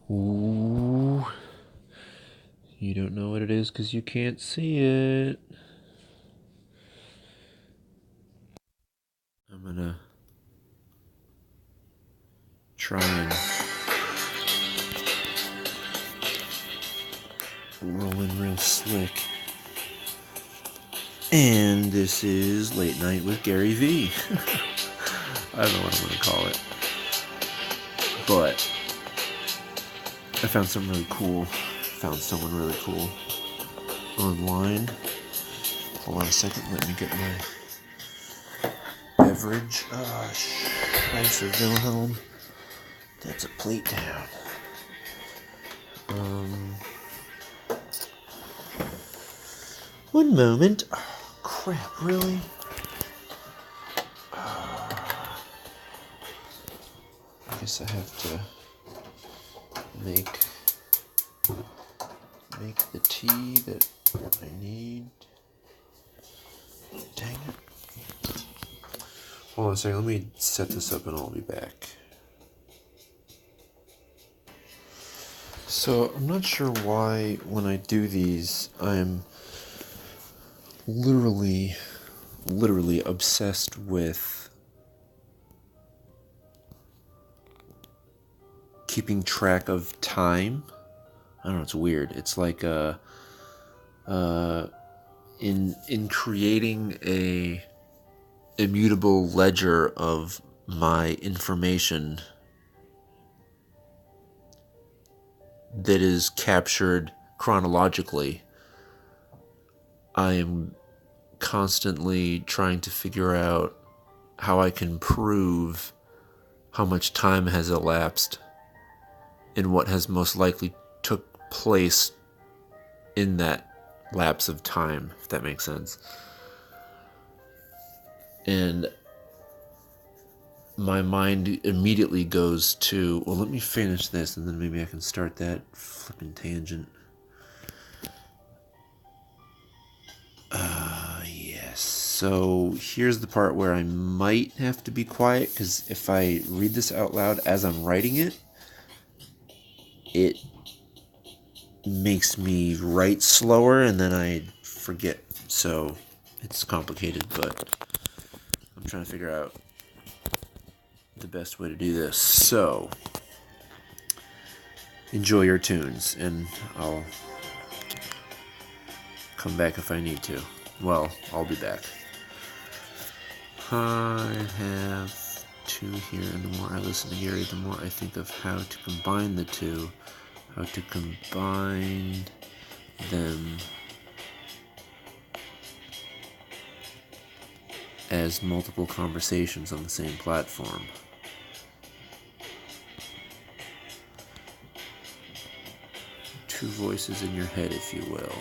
Ooh, you don't know what it is because you can't see it. I'm gonna try and roll in real slick. And this is Late Night with Garyvee. I don't know what I'm gonna call it, but I found something really cool. Found someone really cool online. Hold on a second, let me get my beverage. Scheiße, Wilhelm. That's a plate down. One moment. Oh, crap, really? I guess I have to make the tea that I need. Dang it. Hold on a second, let me set this up and I'll be back. So, I'm not sure why when I do these, I'm literally obsessed with keeping track of time. I don't know, it's weird. It's like in creating a immutable ledger of my information that is captured chronologically, I am constantly trying to figure out how I can prove how much time has elapsed and what has most likely took place in that lapse of time, if that makes sense. And my mind immediately goes to, well, let me finish this and then maybe I can start that flipping tangent. Yes. So here's the part where I might have to be quiet, because if I read this out loud as I'm writing it, it makes me write slower and then I forget. So it's complicated, but I'm trying to figure out the best way to do this. So enjoy your tunes, and I'll come back if I need to. Well, I'll be back. I have two here, and the more I listen to Gary, the more I think of how to combine the two, how to combine them as multiple conversations on the same platform. Two voices in your head, if you will.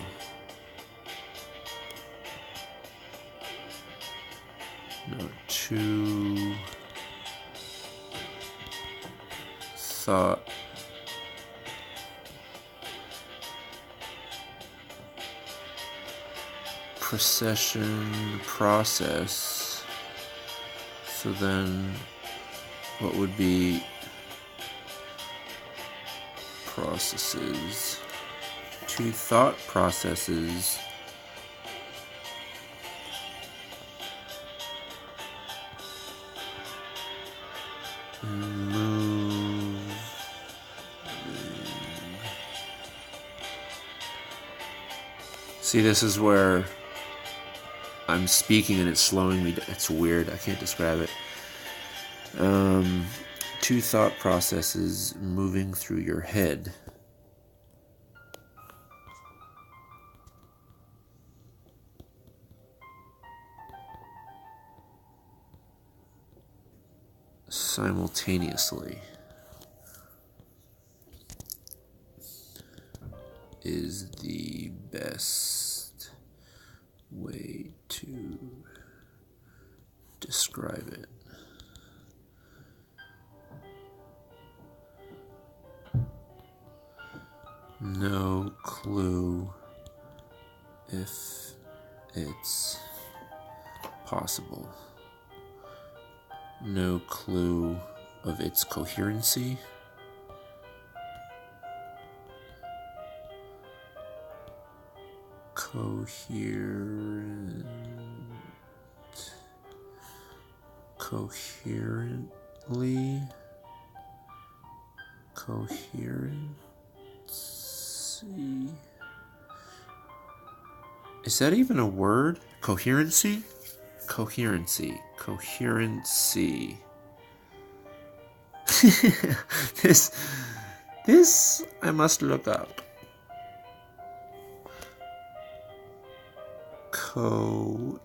No, two thought process. So then what would be processes? Two thought processes move. See, this is where I'm speaking and it's slowing me. It's weird. I can't describe it. Two thought processes moving through your head. Simultaneously is the best way to describe it. No clue if it's possible. No clue of its coherency. Coherent. Coherently. Coherency. Is that even a word? Coherency? Coherency. Coherency. This I must look up. Coherent.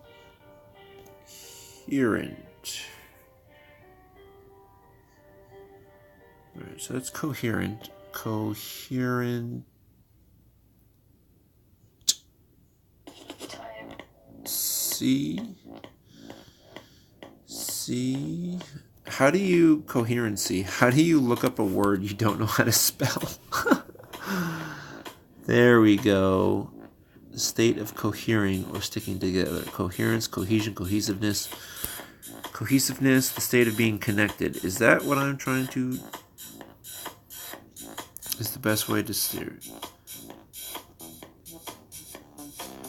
Alright, so that's coherent. Coherent. C. How do you coherency? How do you look up a word you don't know how to spell? There we go. The state of cohering or sticking together. Coherence, cohesion, cohesiveness. Cohesiveness, the state of being connected. Is that what I'm trying to... is the best way to steer?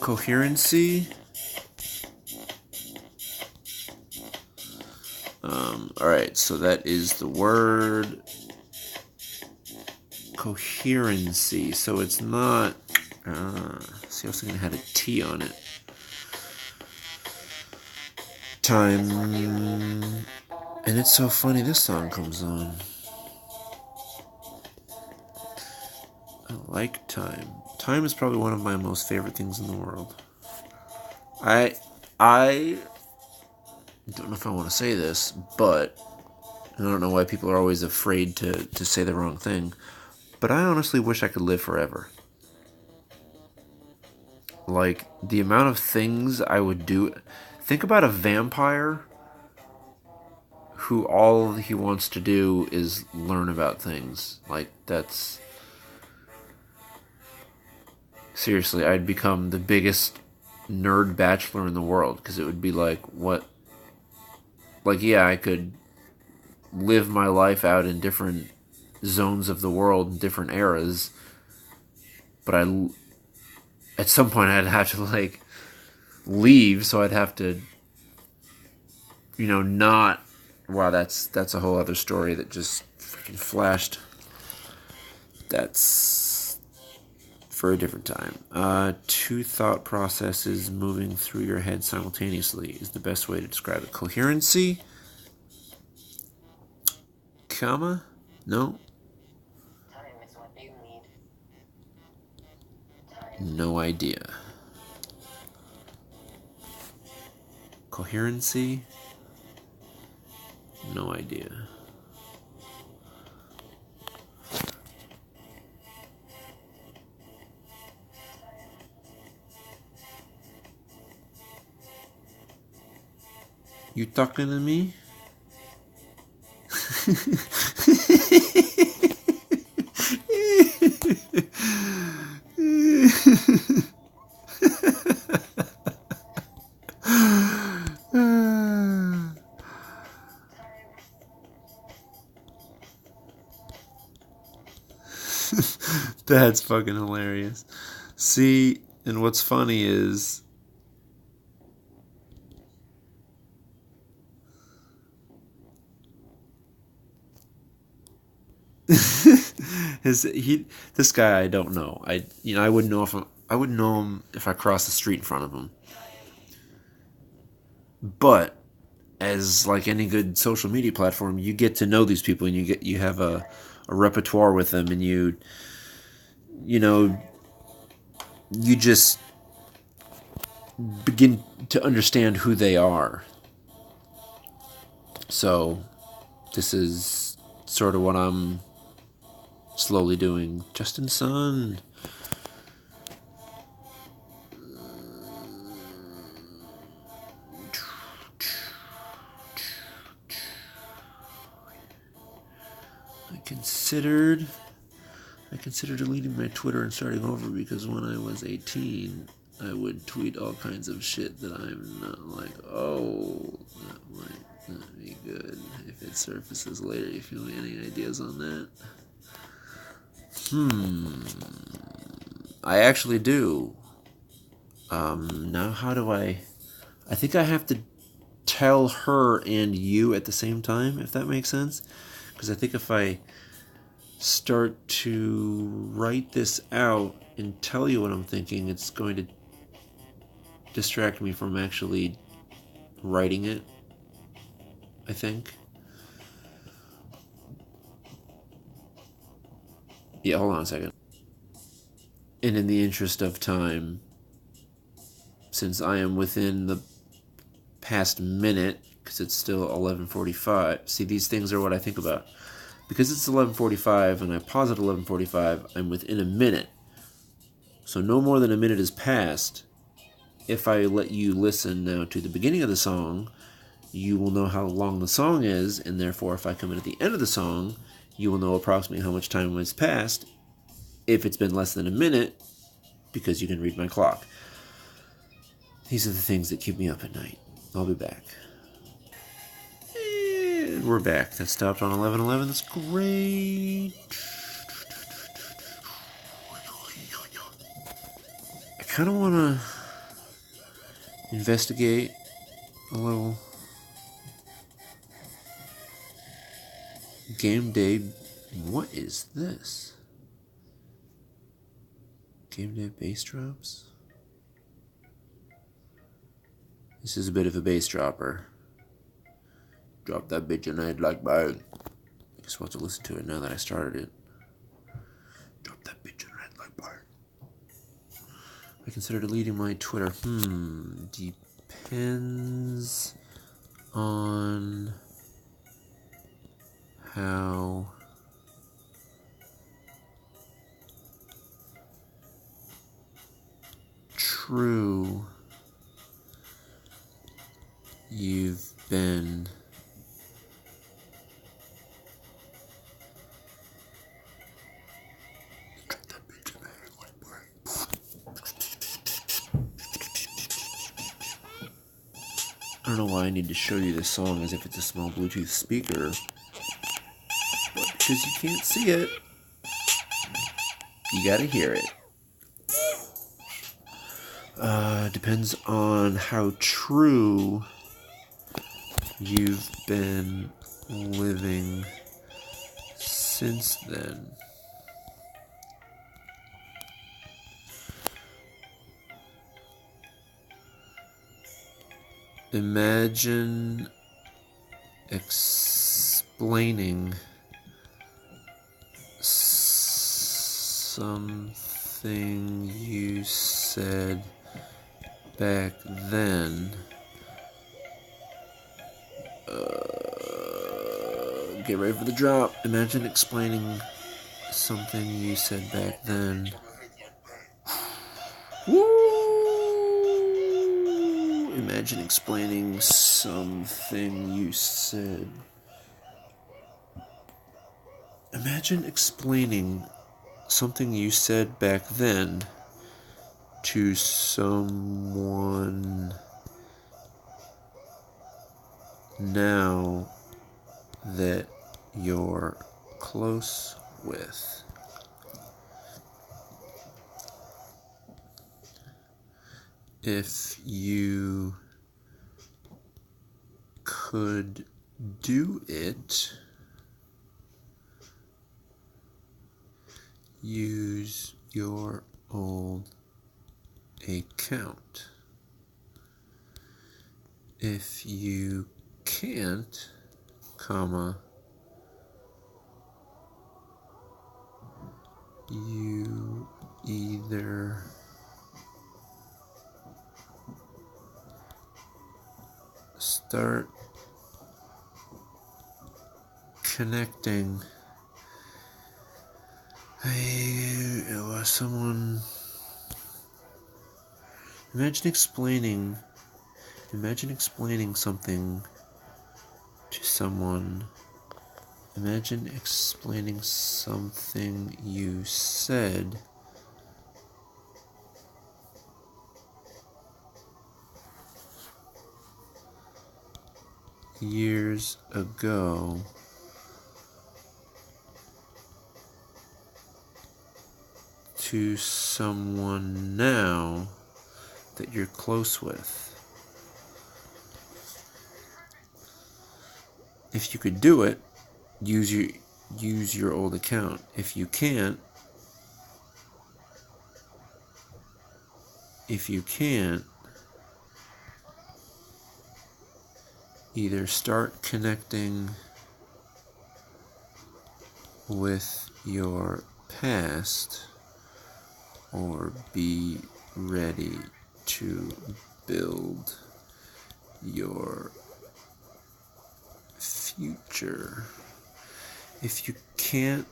Coherency. Alright, so that is the word coherency. So it's not... see, I was thinking it had a T on it. Time. And it's so funny this song comes on. I like time. Time is probably one of my most favorite things in the world. I don't know if I want to say this, but I don't know why people are always afraid to say the wrong thing, but I honestly wish I could live forever. Like, the amount of things I would do... Think about a vampire who all he wants to do is learn about things. Like, that's... Seriously, I'd become the biggest nerd bachelor in the world, because it would be like, what... Like, yeah, I could live my life out in different zones of the world, different eras, but at some point I'd have to, like, leave, so I'd have to, you know, not... Wow, that's a whole other story that just freaking flashed. That's for a different time. Two thought processes moving through your head simultaneously is the best way to describe it. Coherency? Comma? No? Time is what you need. No idea. Coherency? No idea. You talking to me? That's fucking hilarious. See, and what's funny is this guy I don't know. I wouldn't know I wouldn't know him if I crossed the street in front of him. But as like any good social media platform, you get to know these people and you have a repertoire with them, and you know, you just begin to understand who they are. So this is sort of what I'm slowly doing. Justin Sun. I considered deleting my Twitter and starting over, because when I was 18, I would tweet all kinds of shit that I'm not like, oh, that might not be good. If it surfaces later, you feel any ideas on that? I actually do. Now how do I think I have to tell her and you at the same time, if that makes sense. Because I think if I start to write this out and tell you what I'm thinking, it's going to distract me from actually writing it, I think. Yeah, hold on a second. And in the interest of time, since I am within the past minute, because it's still 11:45. See, these things are what I think about. Because it's 11:45 and I pause at 11:45, I'm within a minute. So no more than a minute has passed. If I let you listen now to the beginning of the song, you will know how long the song is, and therefore if I come in at the end of the song, you will know approximately how much time has passed if it's been less than a minute, because you can read my clock. These are the things that keep me up at night. I'll be back. And we're back. That stopped on 11:11. That's great. I kind of want to investigate a little game day. What is this? Game day bass drops? This is a bit of a bass dropper. Drop that bitch and I'd like bang. I just want to listen to it now that I started it. Drop that bitch and I'd like bang. I consider deleting my Twitter. Depends on how true you've been I don't know why I need to show you this song as if it's a small Bluetooth speaker, but because you can't see it, you gotta hear it. Depends on how true you've been living since then. Imagine explaining something you said back then. Get ready for the drop. Imagine explaining something you said back then. Woo! Imagine explaining something you said. Imagine explaining something you said back then to someone now that you're close with. If you could do it, use your old account. If you can't, comma, you either start connecting someone. Imagine explaining something to someone. Imagine explaining something you said years ago to someone now that you're close with. If you could do it, use your old account. If you can't, either start connecting with your past or be ready to build your future. If you can,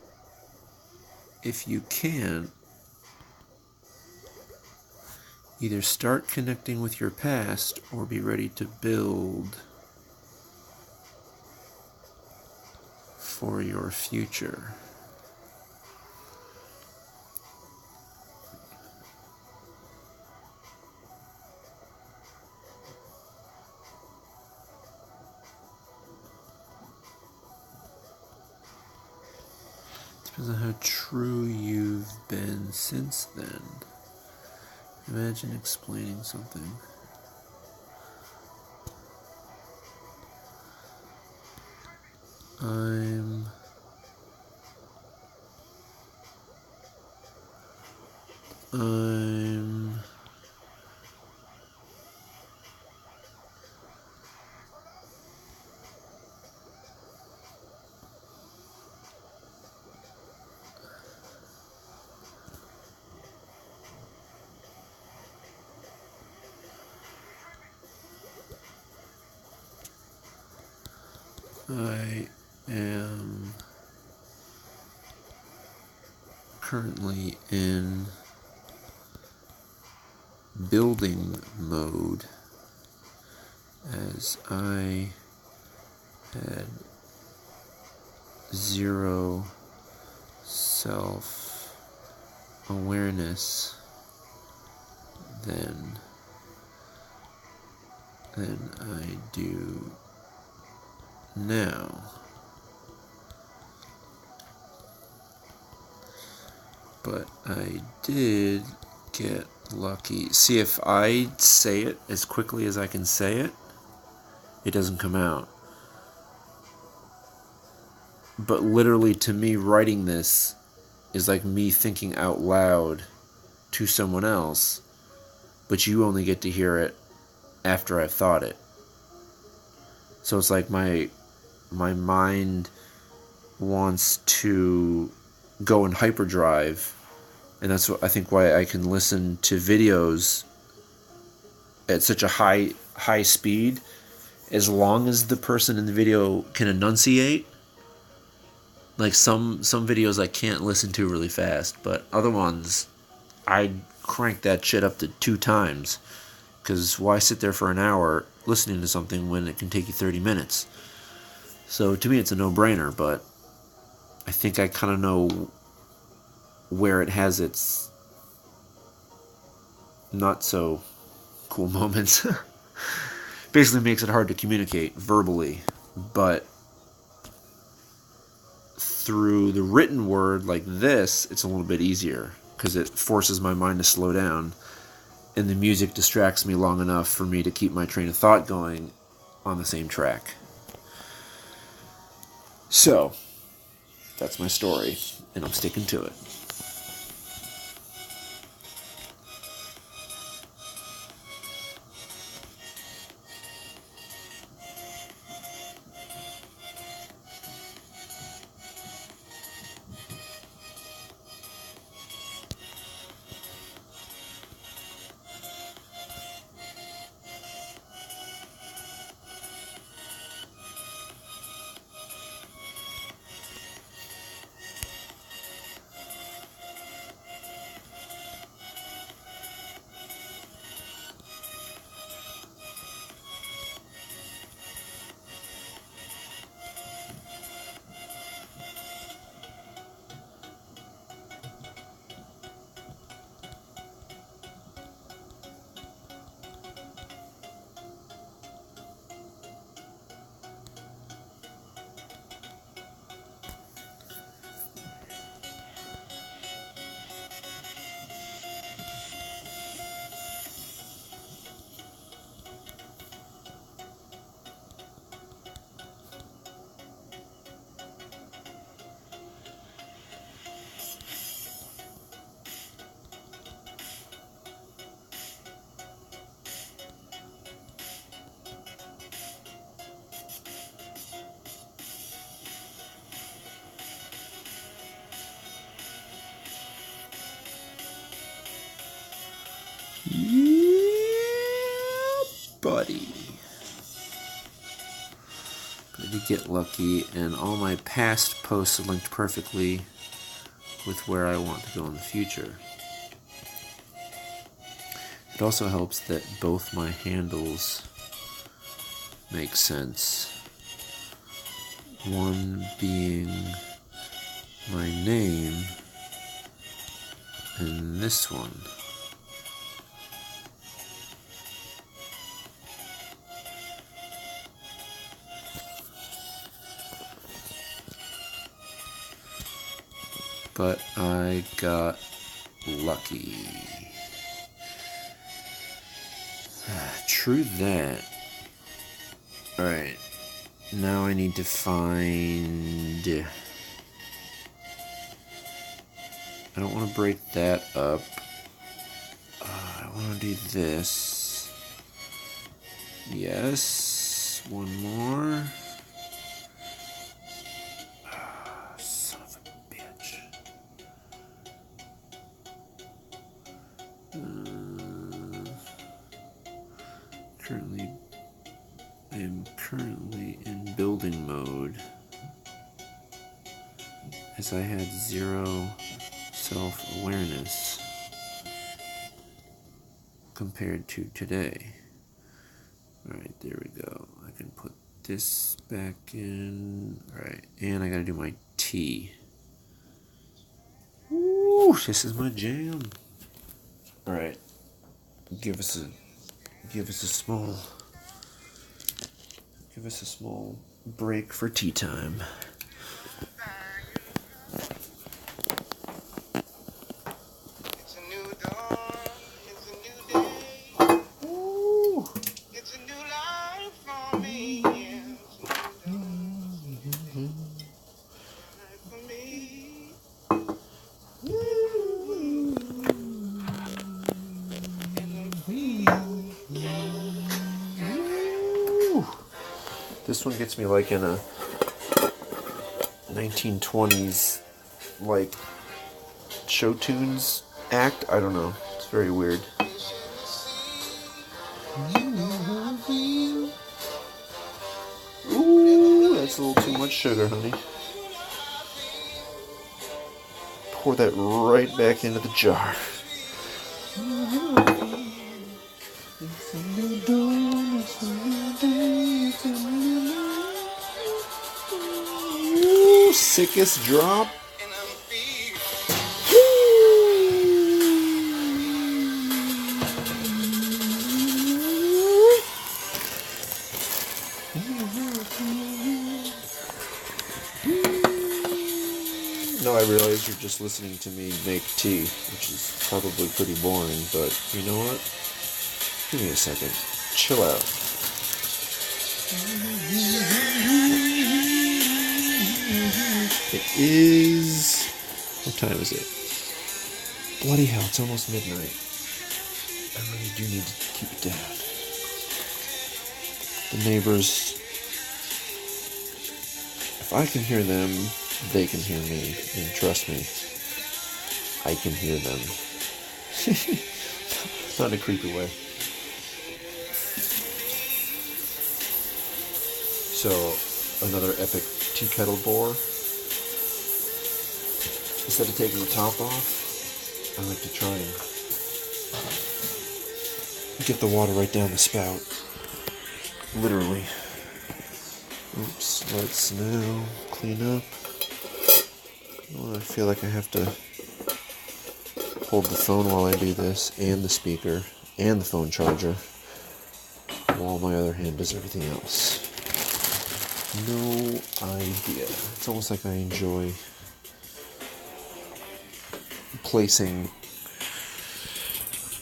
either start connecting with your past or be ready to build for your future. Depends on how true you've been since then. Imagine explaining something. I'm I am currently in building mode as I had zero self-awareness than I do now. But I did get lucky. See, if I say it as quickly as I can say it, it doesn't come out. But literally, to me, writing this is like me thinking out loud to someone else, but you only get to hear it after I've thought it. So it's like my mind wants to go in hyperdrive, and that's what I think why I can listen to videos at such a high speed, as long as the person in the video can enunciate. Like some videos I can't listen to really fast, but other ones I crank that shit up to 2 times, because why sit there for an hour listening to something when it can take you 30 minutes? So to me it's a no-brainer, but I think I kind of know where it has its not so cool moments. Basically makes it hard to communicate verbally, but through the written word like this, it's a little bit easier because it forces my mind to slow down, and the music distracts me long enough for me to keep my train of thought going on the same track. So, that's my story, and I'm sticking to it. Yeah, buddy. Going to get lucky, and all my past posts are linked perfectly with where I want to go in the future. It also helps that both my handles make sense. One being my name, and this one. But I got lucky. True that. Alright. Now I need to find... I don't want to break that up. I want to do this. Yes. One more. Son of a bitch. I am currently in building mode, as I had zero self-awareness compared to today. Alright, there we go. I can put this back in. Alright, and I gotta do my T. Woo, this is my jam. Alright. Give us a small break for tea time. It's a new dawn, it's a new day. Ooh. It's a new life for me. It's a new dawn, life for me. And I'm free. Ooh. This one gets me like in a 1920s like show tunes act. I don't know. It's very weird. Ooh, that's a little too much sugar, honey. Pour that right back into the jar. It's a new dawn, it's a new day, it's a new life. Ooh, sickest drop. And I'm free. No, I realize you're just listening to me make tea, which is probably pretty boring, but you know what? Give me a second. Chill out. It is... What time is it? Bloody hell, it's almost midnight. I really do need to keep it down. The neighbors... If I can hear them, they can hear me. And trust me, I can hear them. Not in a creepy way. So, another epic tea kettle bore. Instead of taking the top off, I like to try and get the water right down the spout. Literally. Oops, let's now clean up. Oh, I feel like I have to hold the phone while I do this, and the speaker, and the phone charger, while my other hand does everything else. No idea. It's almost like I enjoy placing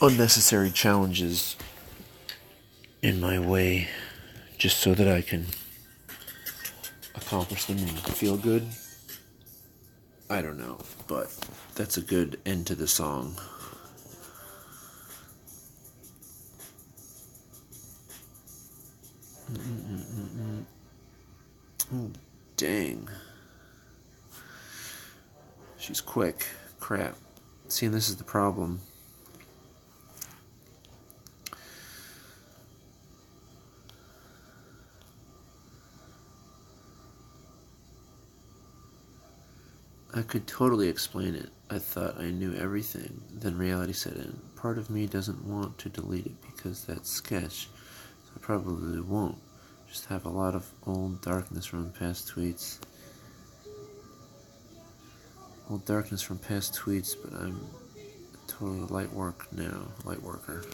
unnecessary challenges in my way just so that I can accomplish them and feel good. I don't know, but that's a good end to the song. Oh, dang. She's quick. Crap. See, this is the problem. I could totally explain it. I thought I knew everything. Then reality set in. Part of me doesn't want to delete it because that's sketch. So I probably won't. Just have a lot of old darkness from past tweets. Old darkness from past tweets, but I'm totally light work now. Light worker.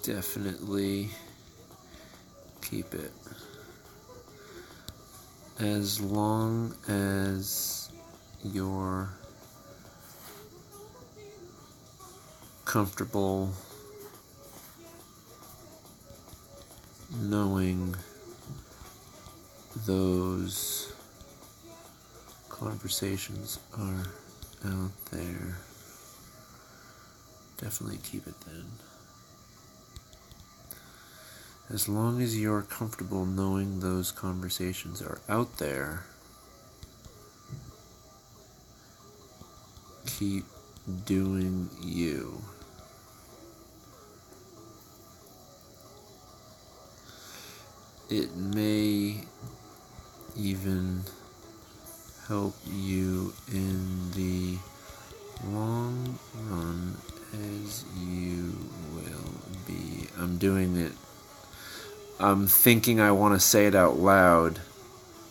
Definitely keep it. As long as you're comfortable knowing those conversations are out there, definitely keep it then. As long as you're comfortable knowing those conversations are out there, keep doing you. It may even help you in the long run, as you will be. I'm doing it. I'm thinking I want to say it out loud,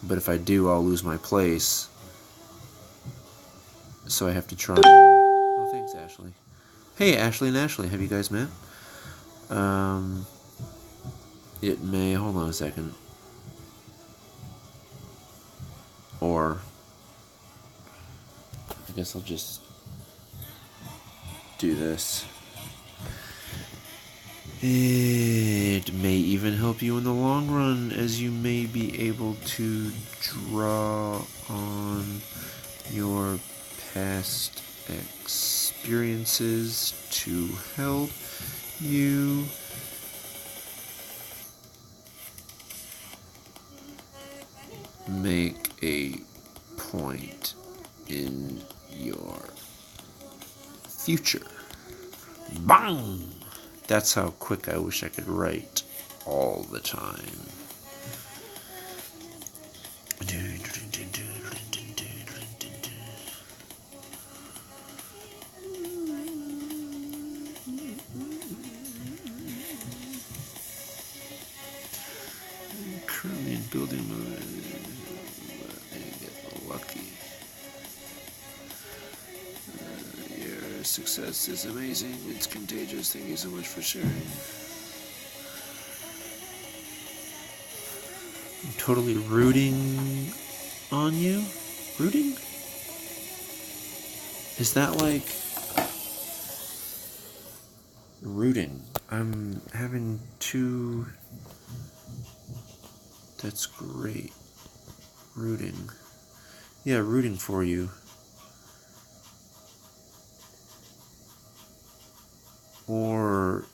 but if I do, I'll lose my place. So I have to try. Oh, thanks, Ashley. Hey, Ashley and Ashley, have you guys met? It may. Hold on a second. Or I guess I'll just do this. It may even help you in the long run, as you may be able to draw on your past experiences to help you make a point in your future. Bang! That's how quick I wish I could write all the time. Currently in building mode. Get lucky. Your success is amazing. It's contagious. Thank you so much for sharing. I'm totally rooting on you. Rooting? Is that like rooting? I'm having two. That's great. Rooting. Yeah, rooting for you. Or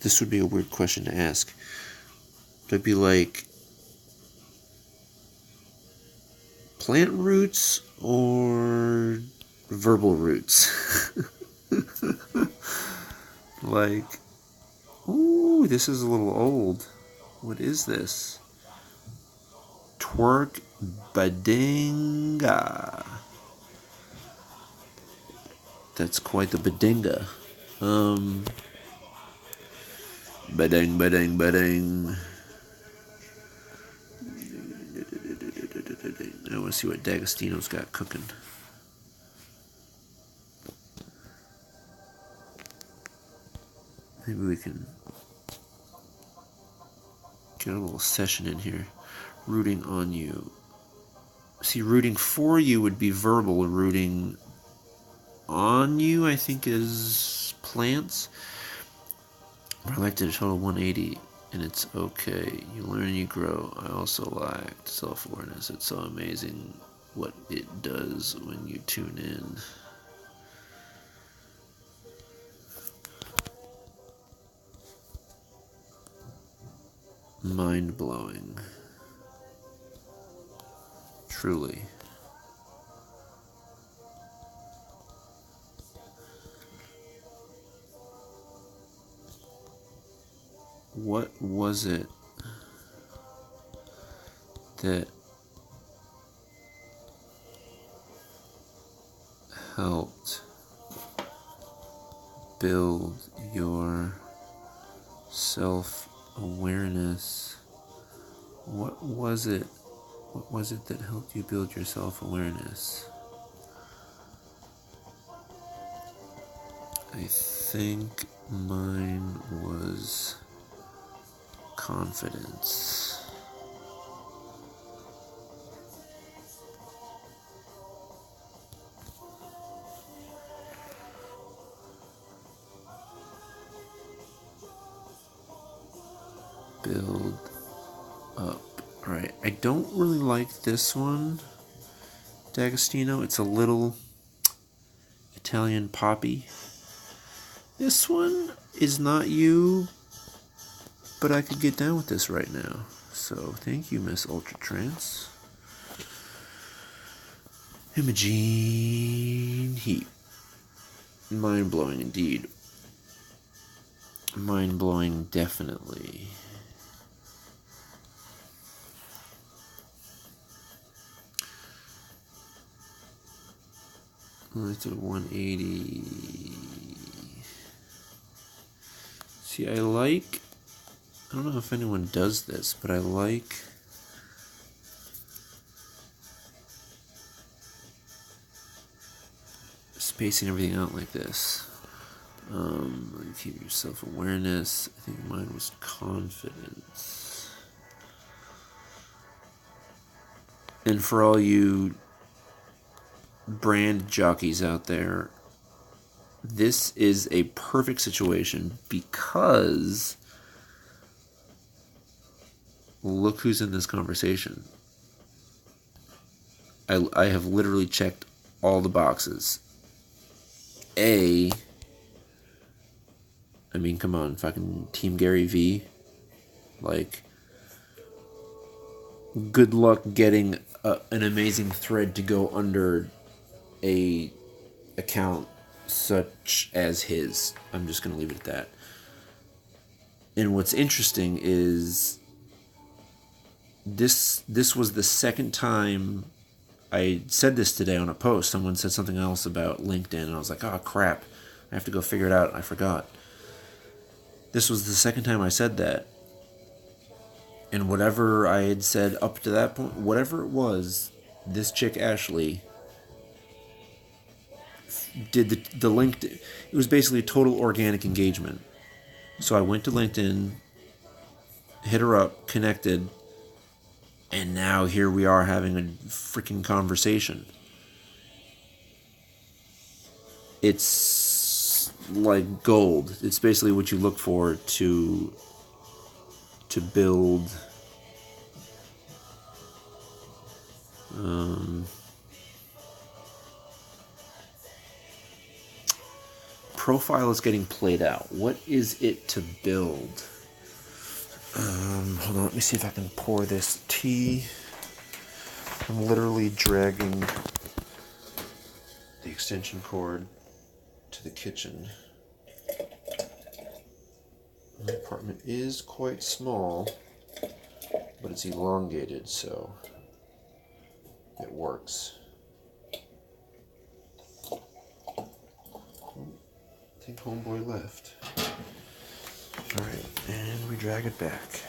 this would be a weird question to ask. Would it be like plant roots or verbal roots? Like, ooh, this is a little old. What is this? Twerk Badinga. That's quite the badinga. Badang, badang, badang. I want to see what D'Agostino's got cooking. Maybe we can get a little session in here. Rooting on you. See, rooting for you would be verbal. Rooting on you, I think, is plants. I liked it a total 180, and it's okay. You learn, you grow. I also lacked self-awareness. It's so amazing what it does when you tune in. Mind-blowing. Truly. what was it that helped build your self-awareness? What was it that helped you build your self-awareness? I think mine was confidence. Build up. Alright, I don't really like this one, D'Agostino. It's a little Italian poppy. This one is not you, but I could get down with this right now. So thank you, Miss Ultra Trance. Imogene Heat. Mind-blowing indeed. Mind-blowing definitely. Let's do 180. See, I don't know if anyone does this, but I like spacing everything out like this. Keep your self-awareness. I think mine was confidence. And for all you brand jockeys out there, this is a perfect situation because look who's in this conversation. I have literally checked all the boxes. I mean, come on, fucking Team Garyvee. Like, good luck getting an amazing thread to go under a account such as his. I'm just going to leave it at that. And what's interesting is this was the second time I said this today on a post. Someone said something else about LinkedIn, and I was like, oh, crap. I have to go figure it out. I forgot. This was the second time I said that. And whatever I had said up to that point, whatever it was, this chick, Ashley, did the link. It was basically total organic engagement. So I went to LinkedIn, hit her up, connected, and now here we are having a freaking conversation. It's like gold. It's basically what you look for to build profile is getting played out. What is it to build? Hold on, let me see if I can pour this tea. I'm literally dragging the extension cord to the kitchen. My apartment is quite small, but it's elongated, so it works. I think homeboy left. Alright, and we drag it back.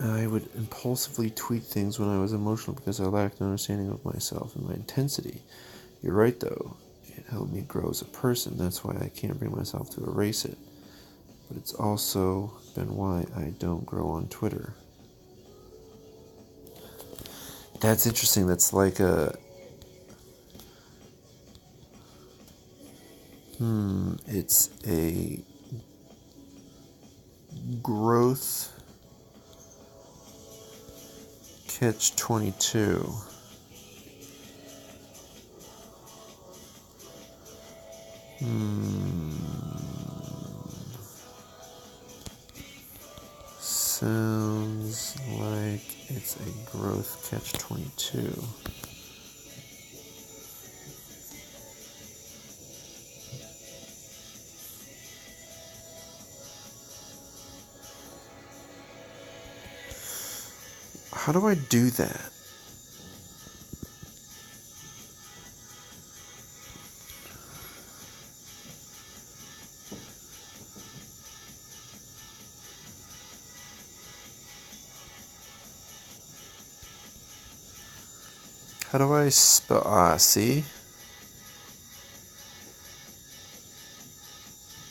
I would impulsively tweet things when I was emotional because I lacked an understanding of myself and my intensity. You're right, though. It helped me grow as a person. That's why I can't bring myself to erase it. But it's also been why I don't grow on Twitter. That's interesting. That's like a... It's a growth catch-22. Sounds like it's a growth catch-22. How do I do that? How do I spell? See?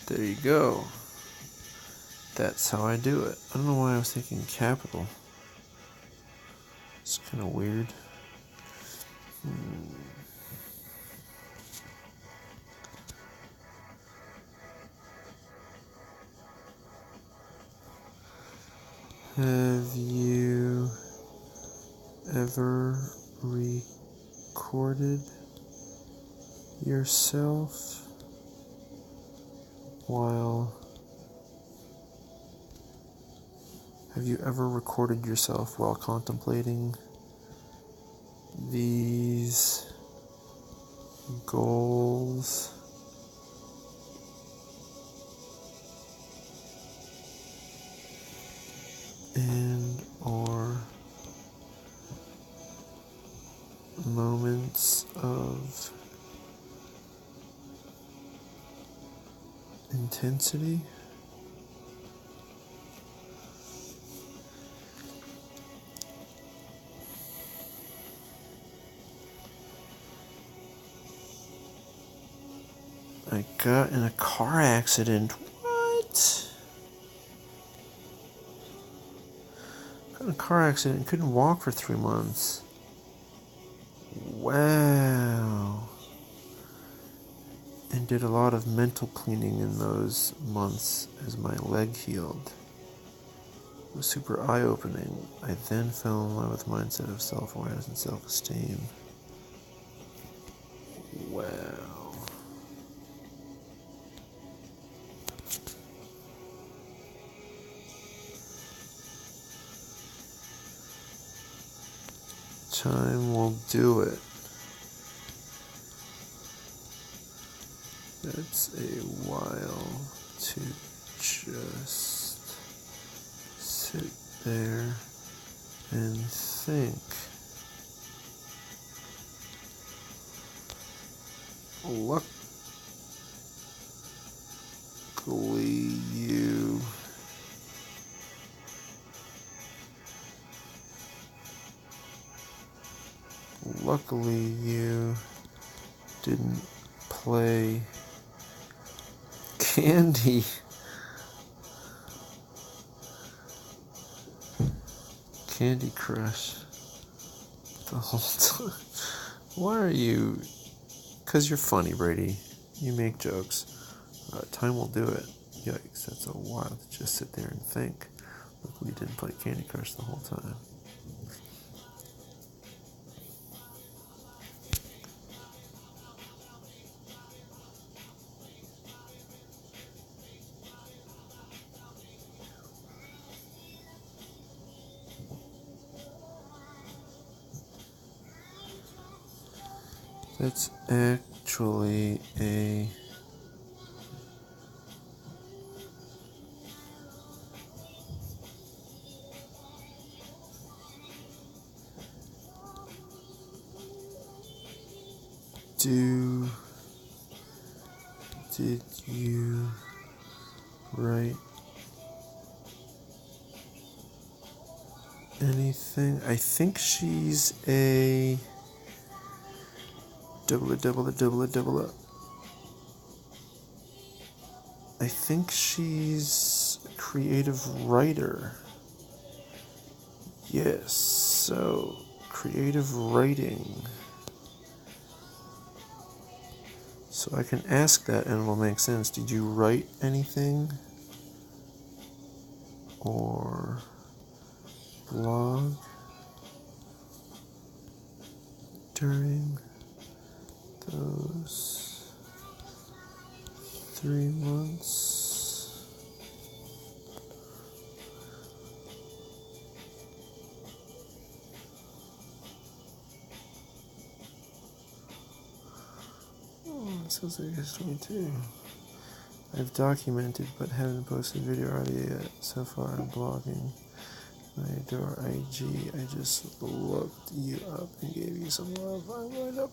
There you go. That's how I do it. I don't know why I was thinking capital. It's kind of weird. Have you ever recorded yourself while... Have you ever recorded yourself while contemplating these goals? And or moments of intensity? I got in a car accident. What? Got in a car accident and couldn't walk for 3 months. Wow. And did a lot of mental cleaning in those months as my leg healed. It was super eye-opening. I then fell in love with the mindset of self-awareness and self-esteem. Wow. Time will do it. That's a while to just sit there and think. Luckily you didn't play Candy Crush the whole time. Why are you? Because you're funny, Brady. You make jokes. Time will do it. Yikes, that's a while to just sit there and think. Luckily you didn't play Candy Crush the whole time. That's actually a did you write anything? I think she's a double it. I think she's a creative writer. Yes, so creative writing. So I can ask that and it'll make sense. Did you write anything? Or blog during those 3 months? It sounds like it's 22. I've documented but haven't posted video or audio yet. So far I'm blogging My adore IG, I just looked you up and gave you some love. I'm going up.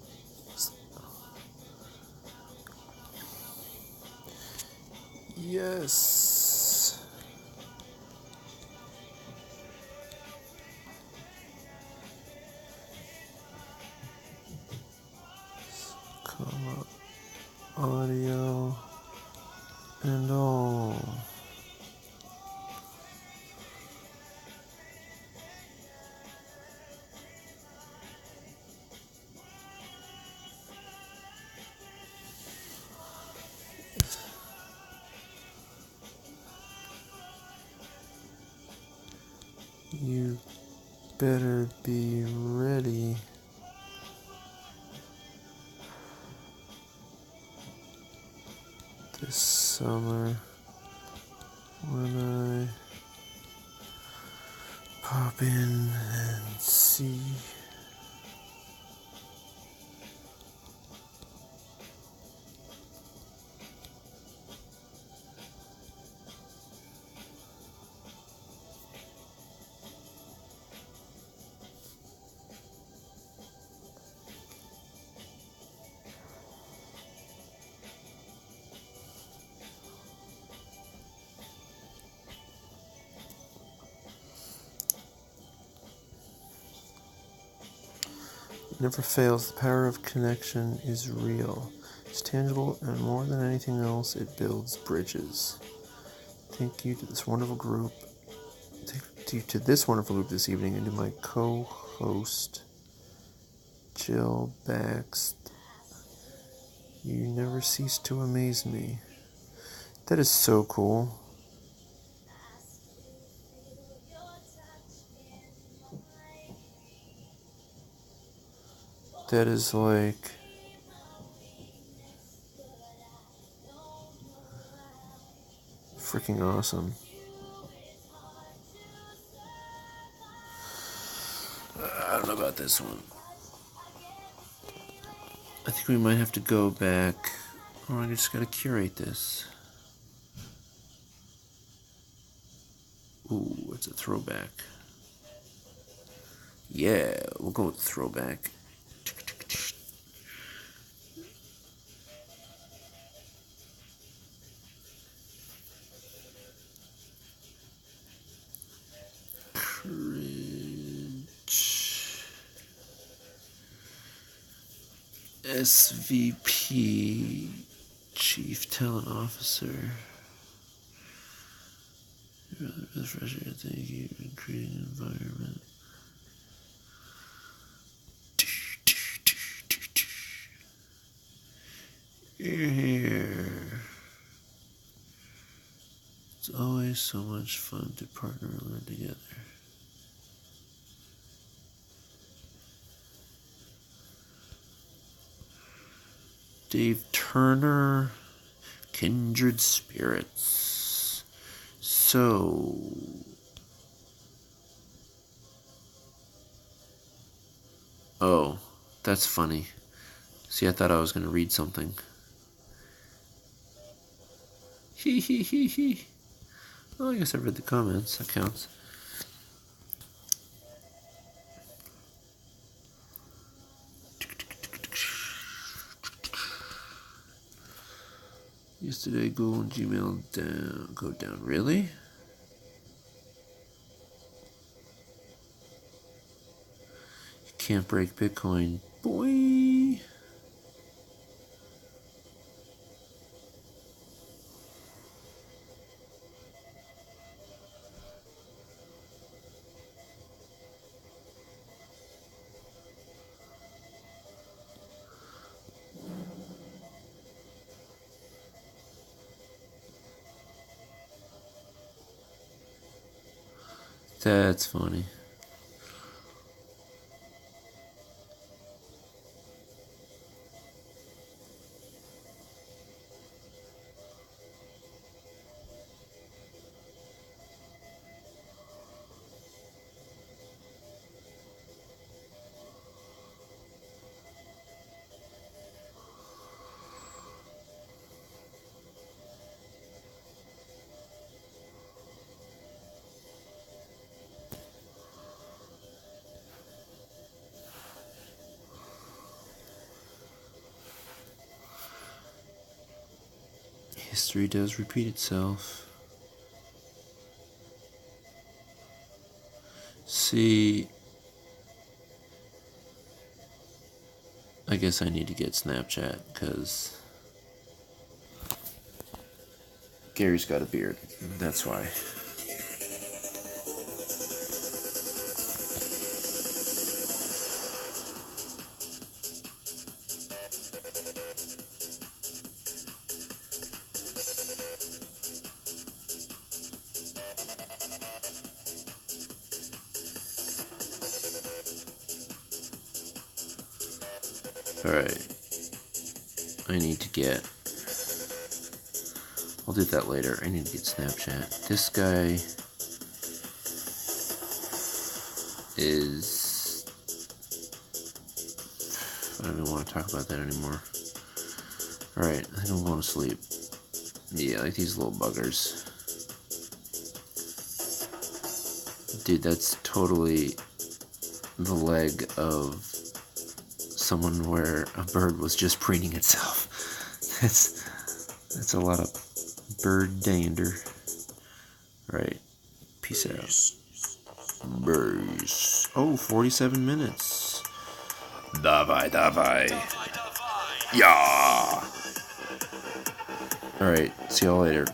Yes. Come up. Audio and all. You better be ready. This summer when I pop in and see. It never fails. The power of connection is real. It's tangible, and more than anything else, it builds bridges. Thank you to this wonderful group. Thank you to this wonderful group this evening, and to my co-host, Jill Baxt. You never cease to amaze me. That is so cool. That is like freaking awesome. I don't know about this one. I think we might have to go back. Or I just gotta curate this. Ooh, it's a throwback. Yeah, we'll go with throwback. SVP, Chief Talent Officer. Refreshing, thank you for creating an environment. You're here. It's always so much fun to partner and learn together. Dave Turner, Kindred Spirits. So, oh, that's funny. See, I thought I was going to read something. Hee hee hee hee. Well, I guess I read the comments. That counts. Yesterday, Google and Gmail go down. Really? You can't break Bitcoin. Boy. That's funny. History does repeat itself. See, I guess I need to get Snapchat because Gary's got a beard. That's why. Alright. I need to get... I'll do that later. I need to get Snapchat. This guy is... I don't even want to talk about that anymore. Alright, I think I'm going to sleep. Yeah, like these little buggers. Dude, that's totally the leg of someone where a bird was just preening itself. That's a lot of bird dander. Right. Peace out. Birds. Oh, 47 minutes. Dawaj, dawaj. Yeah. Alright, see y'all later.